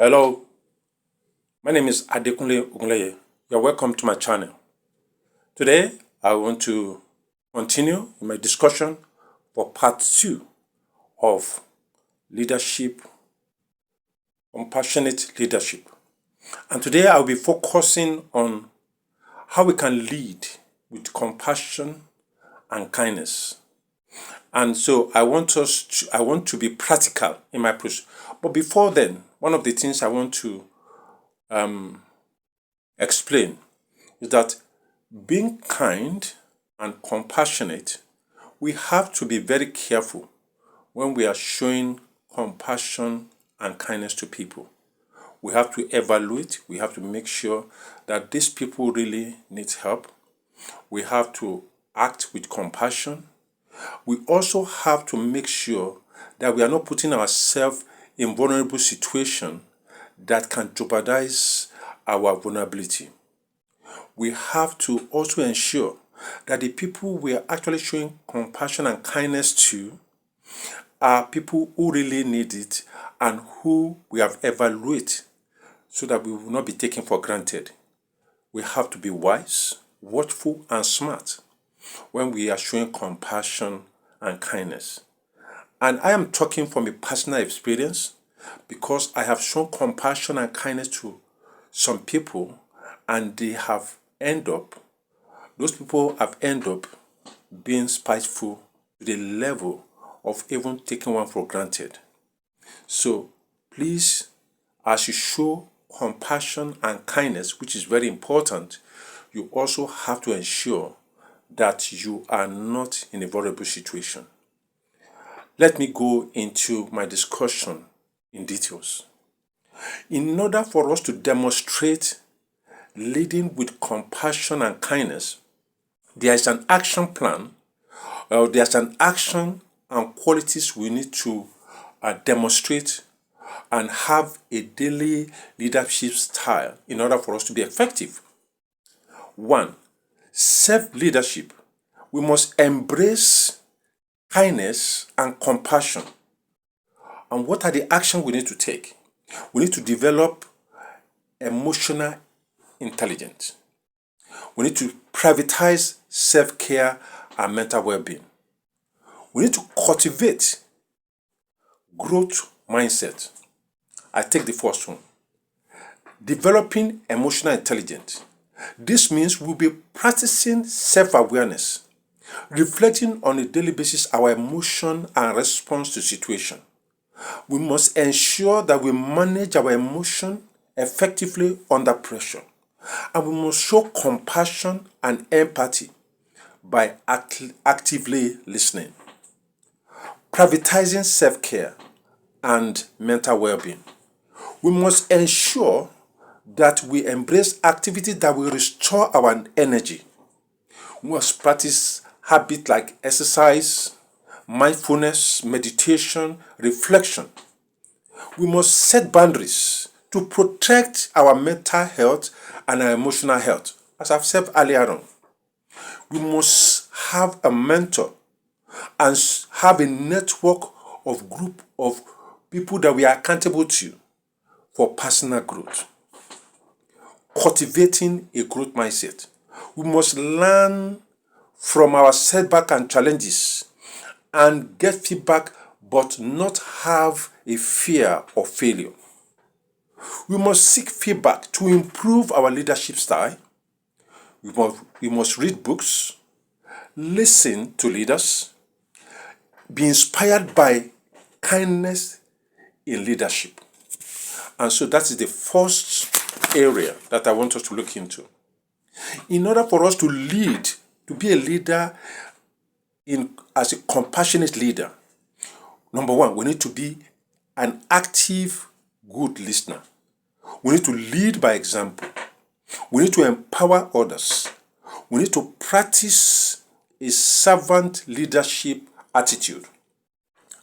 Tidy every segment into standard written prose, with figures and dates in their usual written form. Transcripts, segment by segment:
Hello, my name is Adekunle Ogunleye. You're welcome to my channel. Today, I want to continue my discussion for part 2 of leadership, compassionate leadership. And today, I'll be focusing on how we can lead with compassion and kindness. And so I want to be practical in my approach. But before then, one of the things I want to explain is that being kind and compassionate, we have to be very careful when we are showing compassion and kindness to people. We have to evaluate, we have to make sure that these people really need help. We have to act with compassion. We also have to make sure that we are not putting ourselves in vulnerable situations that can jeopardize our vulnerability. We have to also ensure that the people we are actually showing compassion and kindness to are people who really need it and who we have evaluated so that we will not be taken for granted. We have to be wise, watchful, and smart when we are showing compassion and kindness. And I am talking from a personal experience because I have shown compassion and kindness to some people and those people have ended up being spiteful to the level of even taking one for granted. So please, as you show compassion and kindness, which is very important, you also have to ensure that you are not in a vulnerable situation. Let me go into my discussion in details. In order for us to demonstrate leading with compassion and kindness, there is an action plan, there's an action and qualities we need to demonstrate and have a daily leadership style in order for us to be effective. 1. Self-leadership. We must embrace kindness and compassion. And what are the actions we need to take? We need to develop emotional intelligence. We need to prioritize self-care and mental well-being. We need to cultivate growth mindset. I take the first one. Developing emotional intelligence. This means we'll be practicing self-awareness, reflecting on a daily basis our emotion and response to situation. We must ensure that we manage our emotion effectively under pressure. And we must show compassion and empathy by actively listening. Prioritizing self-care and mental well-being. We must ensure that we embrace activities that will restore our energy. We must practice habits like exercise, mindfulness, meditation, reflection. We must set boundaries to protect our mental health and our emotional health. As I've said earlier on, we must have a mentor and have a network of group of people that we are accountable to for personal growth. Cultivating a growth mindset. We must learn from our setback and challenges and get feedback but not have a fear of failure. We must seek feedback to improve our leadership style. We must read books, listen to leaders, be inspired by kindness in leadership. And so that is the first area that I want us to look into. In order for us to lead, to be a leader as a compassionate leader, number one, we need to be an active, good listener. We need to lead by example. We need to empower others. We need to practice a servant leadership attitude.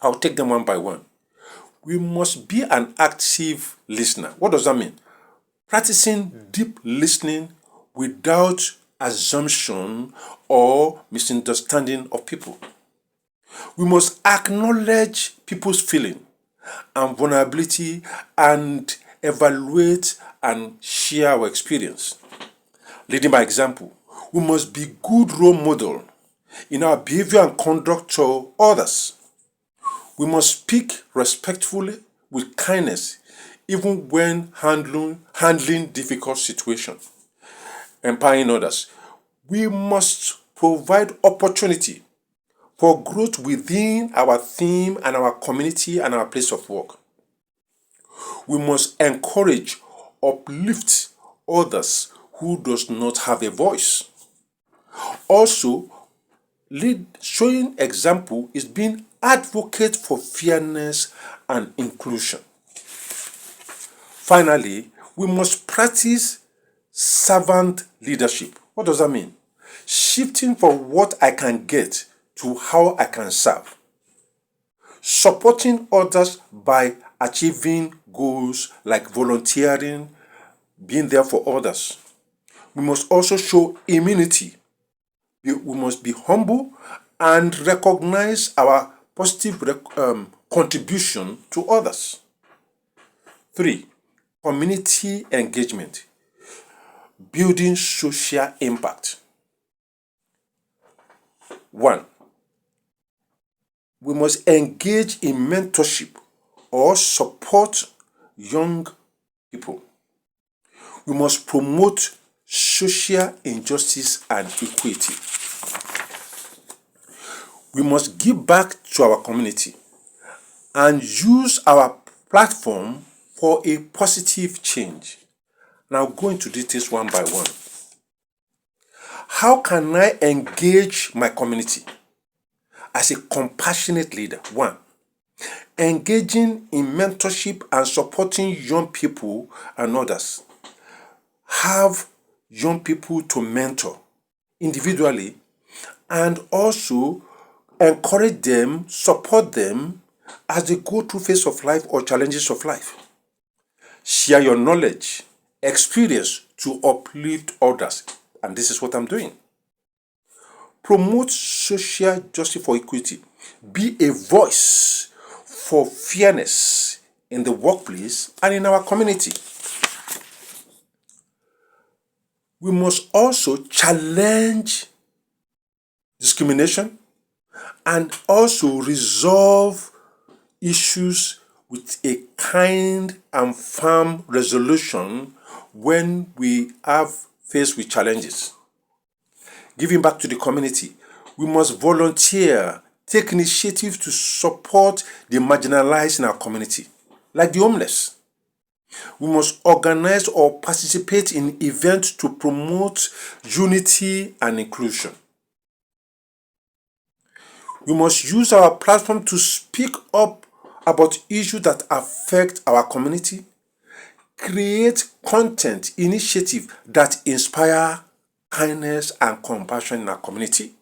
I'll take them one by one. We must be an active listener. What does that mean? Practicing deep listening without assumption or misunderstanding of people. We must acknowledge people's feeling and vulnerability and evaluate and share our experience. Leading by example, we must be good role model in our behavior and conduct to others. We must speak respectfully with kindness, even when handling difficult situations. Empowering others. We must provide opportunity for growth within our team and our community and our place of work. We must encourage, uplift others who does not have a voice. Also, showing example is being advocate for fairness and inclusion. Finally, we must practice servant leadership. What does that mean? Shifting from what I can get to how I can serve. Supporting others by achieving goals like volunteering, being there for others. We must also show humility. We must be humble and recognize our positive contribution to others. 3. Community engagement. Building social impact. 1. We must engage in mentorship or support young people. We must promote social injustice and equity. We must give back to our community and use our platform for a positive change. Now, go into details one by one. How can I engage my community as a compassionate leader? 1. Engaging in mentorship and supporting young people and others. Have young people to mentor individually and also encourage them, support them as they go through phase of life or challenges of life. Share your knowledge, experience to uplift others. And this is what I'm doing. Promote social justice for equity. Be a voice for fairness in the workplace and in our community. We must also challenge discrimination and also resolve issues with a kind and firm resolution when we are faced with challenges. Giving back to the community. We must volunteer, take initiative to support the marginalized in our community, like the homeless. We must organize or participate in events to promote unity and inclusion. We must use our platform to speak up about issues that affect our community, create content initiative that inspire kindness and compassion in our community.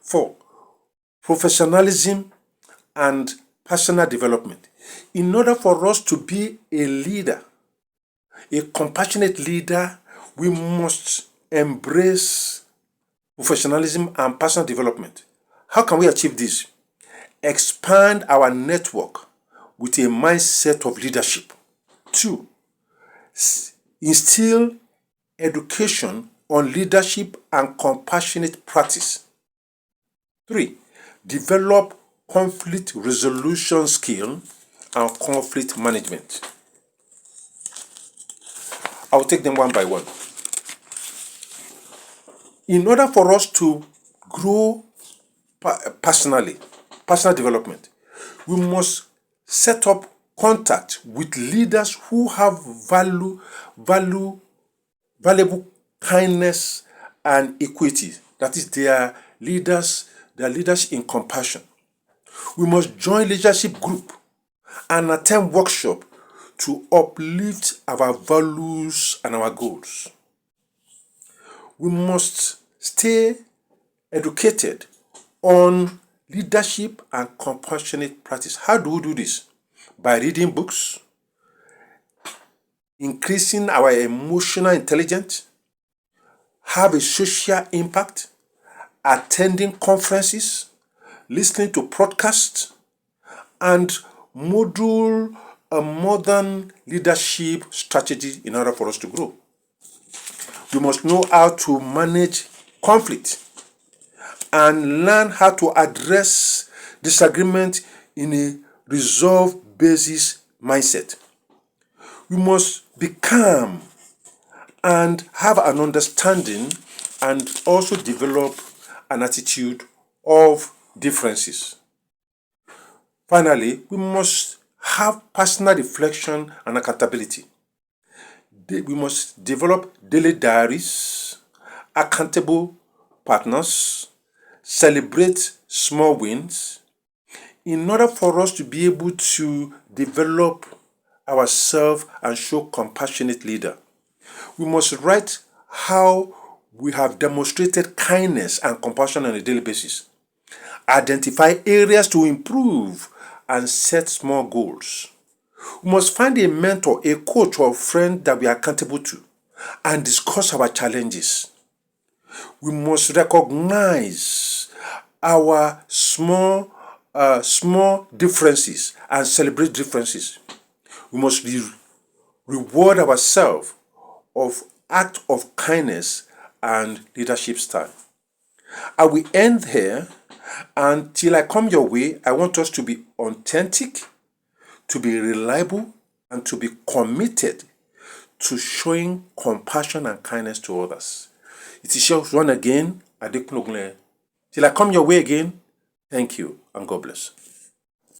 4. Professionalism and personal development. In order for us to be a leader, a compassionate leader, we must embrace professionalism and personal development. How can we achieve this? Expand our network with a mindset of leadership. 2. Instill education on leadership and compassionate practice. 3. Develop conflict resolution skill and conflict management. I'll take them one by one. In order for us to grow personal development, we must set up contact with leaders who have valuable kindness and equity. That is, they are leaders in compassion. We must join leadership group and attend workshop to uplift our values and our goals. We must stay educated on leadership and compassionate practice. How do we do this? By reading books, increasing our emotional intelligence, have a social impact, attending conferences, listening to podcasts, and model a modern leadership strategy in order for us to grow. We must know how to manage conflict and learn how to address disagreement in a resolve-basis mindset. We must be calm and have an understanding and also develop an attitude of differences. Finally, we must have personal reflection and accountability. We must develop daily diaries, accountable partners, celebrate small wins in order for us to be able to develop ourselves and show compassionate leader. We must write how we have demonstrated kindness and compassion on a daily basis. Identify areas to improve and set small goals. We must find a mentor, a coach, or a friend that we are accountable to and discuss our challenges. We must recognize our small differences and celebrate differences. We must reward ourselves of act of kindness and leadership style. I will end here. Until I come your way, I want us to be authentic, to be reliable, and to be committed to showing compassion and kindness to others. It is yours one again, Adekunle. Till I come your way again, thank you and God bless.